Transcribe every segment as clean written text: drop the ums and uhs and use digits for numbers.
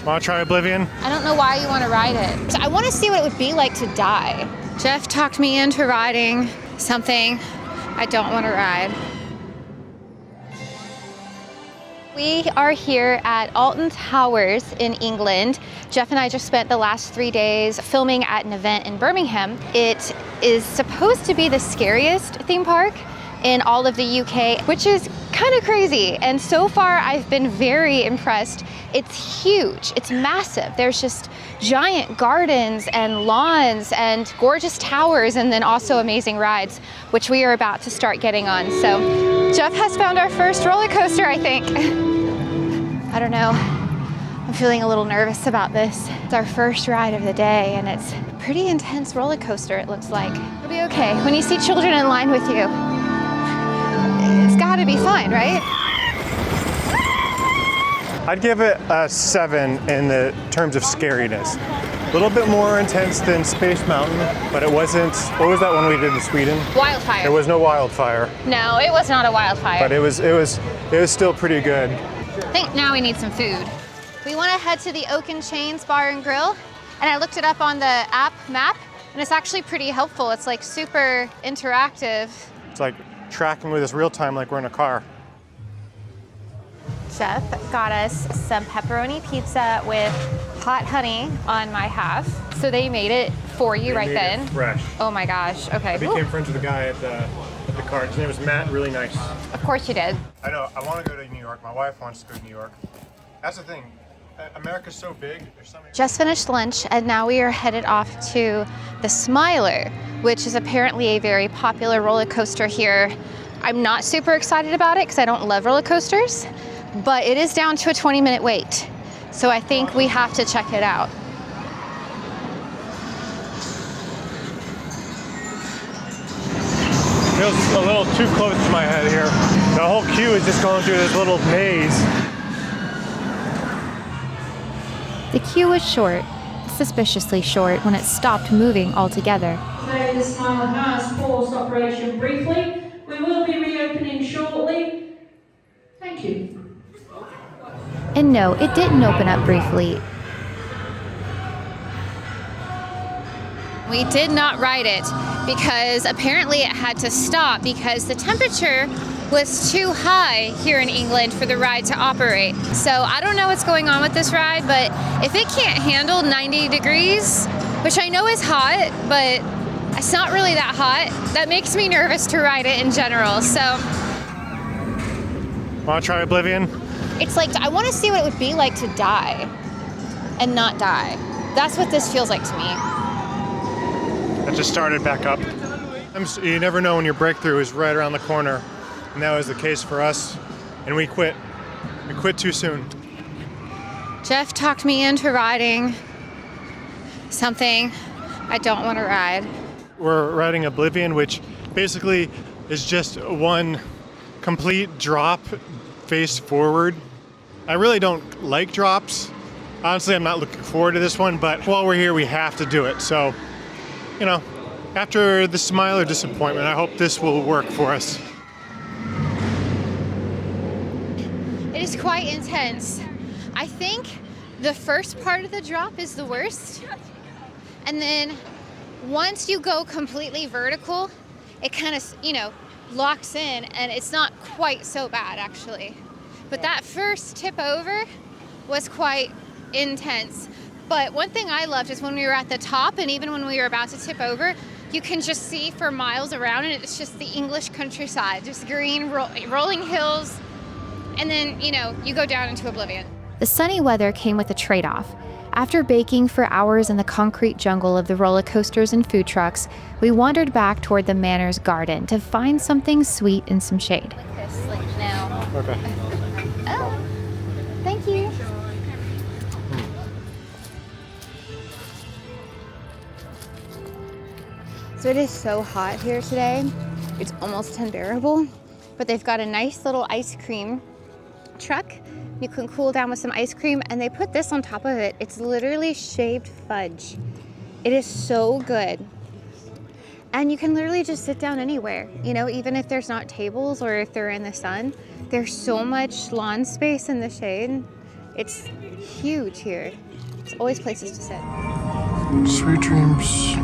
Want to try Oblivion? I don't know why you want to ride it. I want to see what it would be like to die. Jeff talked me into riding something I don't want to ride. We are here at Alton Towers in England. Jeff and I just spent the last 3 days filming at an event in Birmingham. It is supposed to be the scariest theme park in all of the UK, which is kind of crazy. And so far I've been very impressed. It's huge, it's massive. There's just giant gardens and lawns and gorgeous towers, and then also amazing rides, which we are about to start getting on. So Jeff has found our first roller coaster, I think. I don't know, I'm feeling a little nervous about this. It's our first ride of the day, and it's a pretty intense roller coaster, it looks like. It'll be okay. When you see children in line with you, it's gotta be fine, right? I'd give it a 7 in the terms of scariness. A little bit more intense than Space Mountain, but it wasn't, what was that one we did in Sweden? Wildfire. There was no wildfire. No, it was not a wildfire. But it was still pretty good. I think now we need some food. We want to head to the Oak and Chains Bar and Grill, and I looked it up on the app map, and it's actually pretty helpful. It's like super interactive. It's like tracking with us real time like we're in a car. Jeff got us some pepperoni pizza with hot honey on my half. So they made it for you right then. Fresh. Oh my gosh, okay. I became friends with the guy at the cart. His name was Matt, really nice. Of course you did. I know, I want to go to New York. My wife wants to go to New York. That's the thing, America's so big, there's so many. Just finished lunch, and now we are headed off to the Smiler, which is apparently a very popular roller coaster here. I'm not super excited about it because I don't love roller coasters, but it is down to a 20-minute wait. So I think we have to check it out. Feels a little too close to my head here. The whole queue is just going through this little maze. The queue was short, suspiciously short when it stopped moving altogether. Today the Smiler has paused operation briefly. We will be reopening shortly. Thank you. And no, it didn't open up briefly. We did not ride it because apparently it had to stop because the temperature was too high here in England for the ride to operate. So I don't know what's going on with this ride, but if it can't handle 90 degrees, which I know is hot, but it's not really that hot, that makes me nervous to ride it in general. So Want to try Oblivion? it's like, I want to see what it would be like to die and not die. That's what this feels like to me. That just started back up. You never know when your breakthrough is right around the corner. And that was the case for us. And we quit. We quit too soon. Jeff talked me into riding something I don't want to ride. We're riding Oblivion, which basically is just one complete drop face forward. I really don't like drops. Honestly, I'm not looking forward to this one, but while we're here, we have to do it. So, you know, after the Smiler disappointment, I hope this will work for us. It is quite intense. I think the first part of the drop is the worst. And then once you go completely vertical, it kind of, you know, locks in, and it's not quite so bad actually. But that first tip over was quite intense. But one thing I loved is when we were at the top, and even when we were about to tip over, you can just see for miles around, and it's just the English countryside, just green rolling hills, and then, you know, you go down into Oblivion. The sunny weather came with a trade-off. After baking for hours in the concrete jungle of the roller coasters and food trucks, we wandered back toward the Manor's garden to find something sweet and some shade. Like this, like now. Okay. Oh, thank you. So it is so hot here today. It's almost unbearable, but they've got a nice little ice cream truck. You can cool down with some ice cream, and they put this on top of it. It's literally shaved fudge. It is so good. And you can literally just sit down anywhere, you know, even if there's not tables or if they're in the sun. There's so much lawn space in the shade. It's huge here. There's always places to sit. Sweet dreams.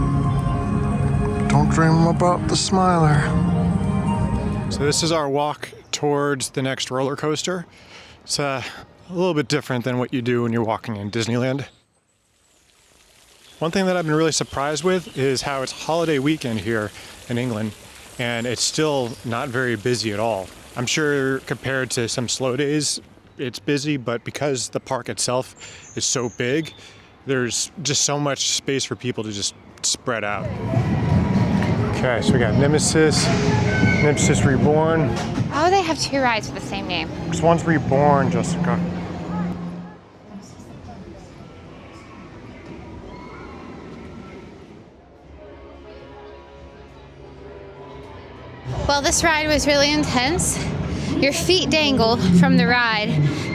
Don't dream about the smiler. So this is our walk towards the next roller coaster. It's a little bit different than what you do when you're walking in Disneyland. One thing that I've been really surprised with is how it's holiday weekend here in England, and it's still not very busy at all. I'm sure compared to some slow days, it's busy, but because the park itself is so big, there's just so much space for people to just spread out. Okay, so we got Nemesis Reborn. Oh, they have 2 rides with the same name. This one's Reborn, Jessica. Well, this ride was really intense. Your feet dangle from the ride,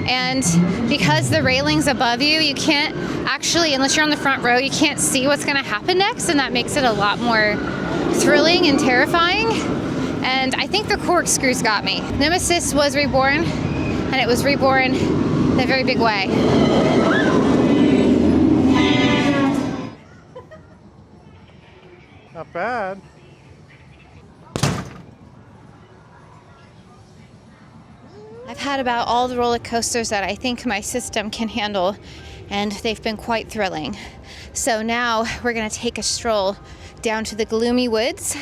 and because the railing's above you, you can't actually, unless you're on the front row, you can't see what's going to happen next, and that makes it a lot more thrilling and terrifying. And I think the corkscrews got me. Nemesis was reborn, and it was reborn in a very big way. Not bad. I've had about all the roller coasters that I think my system can handle, and they've been quite thrilling. So now we're gonna take a stroll down to the gloomy woods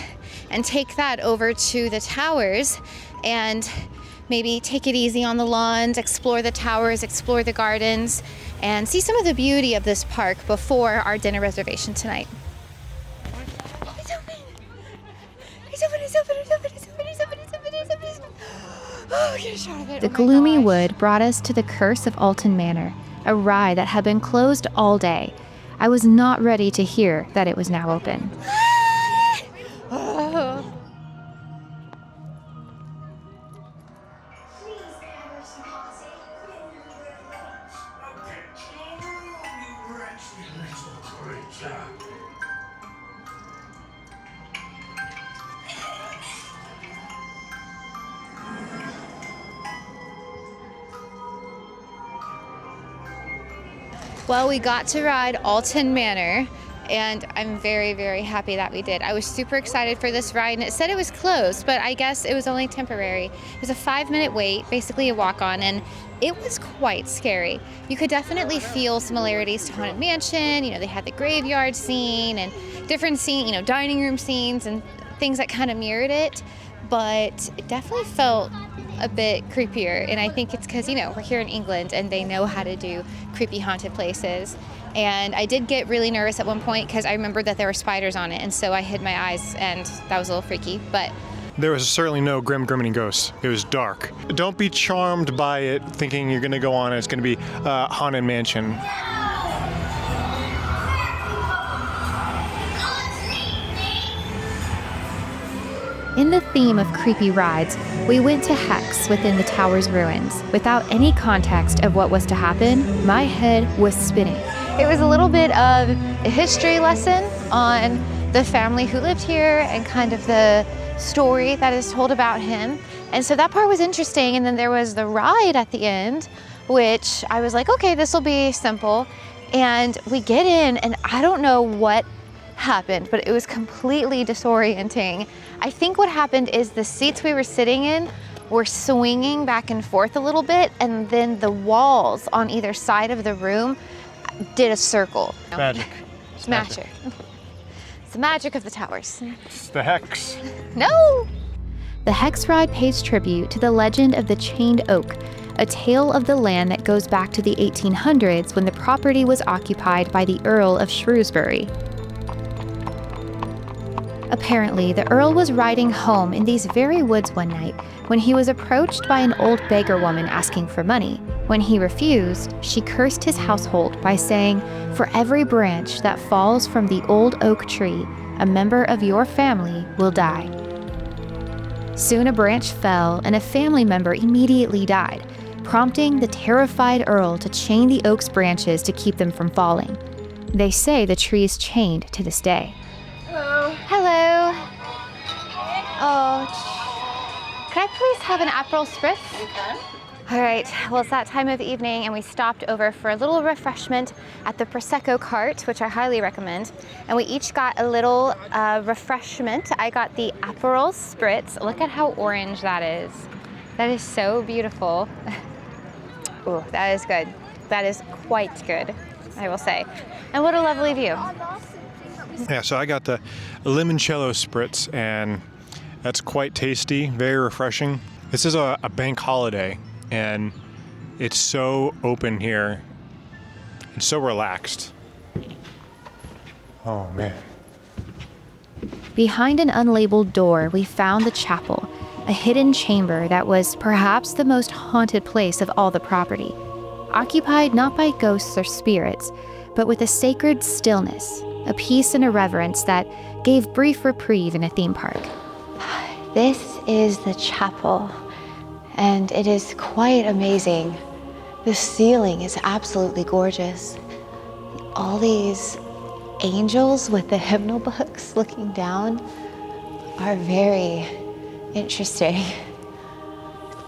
and take that over to the towers and maybe take it easy on the lawns, explore the towers, explore the gardens, and see some of the beauty of this park before our dinner reservation tonight. It's open! It's open, it's open, it's open, it's open, it's open, it's open, it's open, it's open. Oh, get a shot of it. The gloomy wood brought us to the Curse of Alton Manor, a ride that had been closed all day. I was not ready to hear that it was now open. Oh. Well, we got to ride Alton Manor, and I'm very, very happy that we did. I was super excited for this ride, and it said it was closed, but I guess it was only temporary. It was a 5-minute wait, basically a walk-on, and it was quite scary. You could definitely feel similarities to Haunted Mansion. You know, they had the graveyard scene and different scene, you know, dining room scenes and things that kind of mirrored it, but it definitely felt a bit creepier, and I think it's because, you know, we're here in England and they know how to do creepy haunted places. And I did get really nervous at one point because I remembered that there were spiders on it, and so I hid my eyes, and that was a little freaky, but There was certainly no grim ghosts. It was dark. Don't be charmed by it thinking you're gonna go on and it's gonna be Haunted Mansion. In the theme of creepy rides, we went to Hex within the tower's ruins. Without any context of what was to happen, my head was spinning. it was a little bit of a history lesson on the family who lived here and kind of the story that is told about him. And so that part was interesting. And then there was the ride at the end, which I was like, okay, this will be simple. And we get in, and I don't know what happened, but it was completely disorienting. I think what happened is the seats we were sitting in were swinging back and forth a little bit, and then the walls on either side of the room did a circle. Magic. It's magic. It's the magic of the towers. It's the Hex. No! The Hex ride pays tribute to the legend of the Chained Oak, a tale of the land that goes back to the 1800s when the property was occupied by the Earl of Shrewsbury. Apparently, the Earl was riding home in these very woods one night when he was approached by an old beggar woman asking for money. When he refused, she cursed his household by saying, "For every branch that falls from the old oak tree, a member of your family will die." Soon a branch fell, and a family member immediately died, prompting the terrified Earl to chain the oak's branches to keep them from falling. They say the tree is chained to this day. Hello. Oh, could I please have an Aperol Spritz? You can. All right, well, it's that time of evening and we stopped over for a little refreshment at the Prosecco cart, which I highly recommend. And we each got a little refreshment. I got the Aperol Spritz. Look at how orange that is. That is so beautiful. Ooh, that is good. That is quite good, I will say. And what a lovely view. Yeah, so I got the limoncello spritz, and that's quite tasty, very refreshing. This is a bank holiday, and it's so open here and so relaxed. Oh man. Behind an unlabeled door, we found the chapel, a hidden chamber that was perhaps the most haunted place of all the property, occupied not by ghosts or spirits, but with a sacred stillness, a peace and a reverence that gave brief reprieve in a theme park. This is the chapel, and it is quite amazing. The ceiling is absolutely gorgeous. All these angels with the hymnal books looking down are very interesting.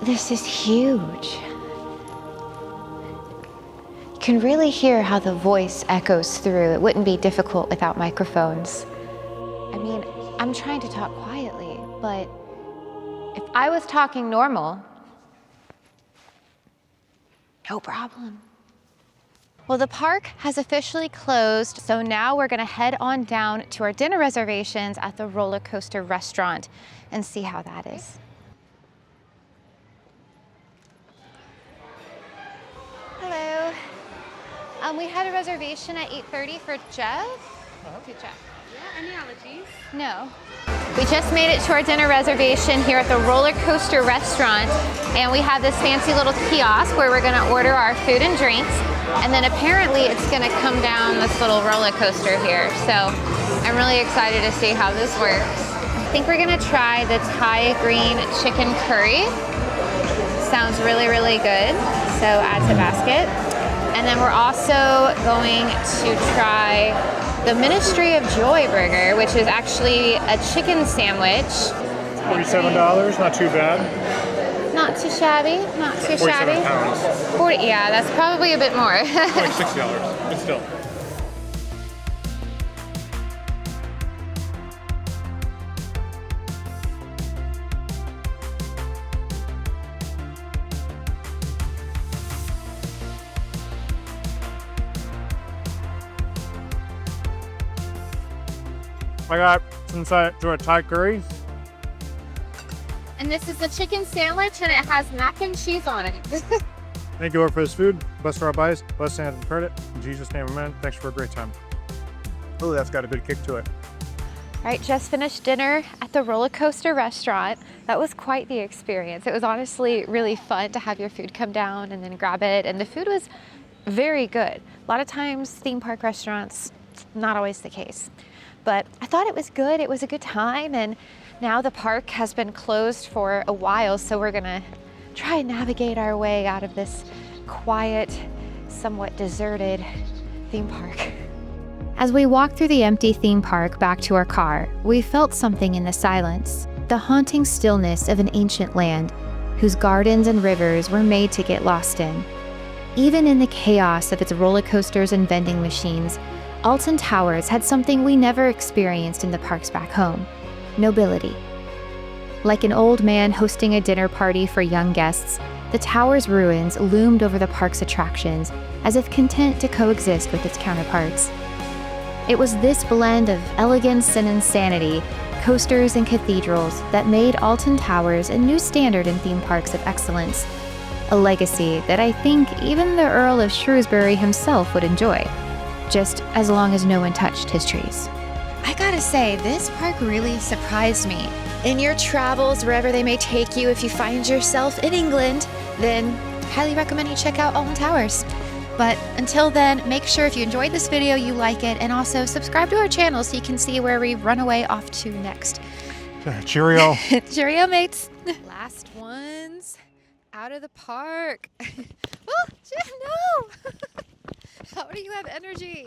This is huge. You can really hear how the voice echoes through. It wouldn't be difficult without microphones. I mean, I'm trying to talk quietly, but if I was talking normal, no problem. Well, the park has officially closed, so now we're gonna head on down to our dinner reservations at the roller coaster restaurant and see how that is. Hello. We had a reservation at 8:30 for Jeff. Good Jeff. Yeah, any allergies? No. We just made it to our dinner reservation here at the roller coaster restaurant, and we have this fancy little kiosk where we're gonna order our food and drinks, and then apparently it's gonna come down this little roller coaster here. So I'm really excited to see how this works. I think we're gonna try the Thai green chicken curry. Sounds really, really good. So add to basket. And then we're also going to try the Ministry of Joy burger, which is actually a chicken sandwich. $47, not too bad. Not too shabby, not too shabby. 47 pounds. 40, yeah, that's probably a bit more. Like $60, but still. I got some Thai curry. And this is a chicken sandwich, and it has mac and cheese on it. Thank you, Lord, for this food. Bless our bodies, bless and heard it. In Jesus' name, amen. Thanks for a great time. Oh, that's got a good kick to it. All right, just finished dinner at the roller coaster restaurant. That was quite the experience. It was honestly really fun to have your food come down and then grab it. And the food was very good. A lot of times, theme park restaurants, not always the case. But I thought it was good. It was a good time. And now the park has been closed for a while, so we're gonna try and navigate our way out of this quiet, somewhat deserted theme park. As we walked through the empty theme park back to our car, we felt something in the silence, the haunting stillness of an ancient land whose gardens and rivers were made to get lost in. Even in the chaos of its roller coasters and vending machines, Alton Towers had something we never experienced in the parks back home: nobility. Like an old man hosting a dinner party for young guests, the tower's ruins loomed over the park's attractions, as if content to coexist with its counterparts. It was this blend of elegance and insanity, coasters and cathedrals, that made Alton Towers a new standard in theme parks of excellence. A legacy that I think even the Earl of Shrewsbury himself would enjoy, just as long as no one touched his trees. I gotta say, this park really surprised me. In your travels, wherever they may take you, if you find yourself in England, then highly recommend you check out Alton Towers. But until then, make sure if you enjoyed this video, you like it, and also subscribe to our channel so you can see where we run away off to next. Cheerio. Cheerio, mates. Last ones out of the park. Oh, Jim, no! How do you have energy?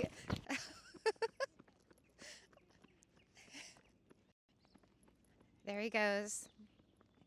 There he goes.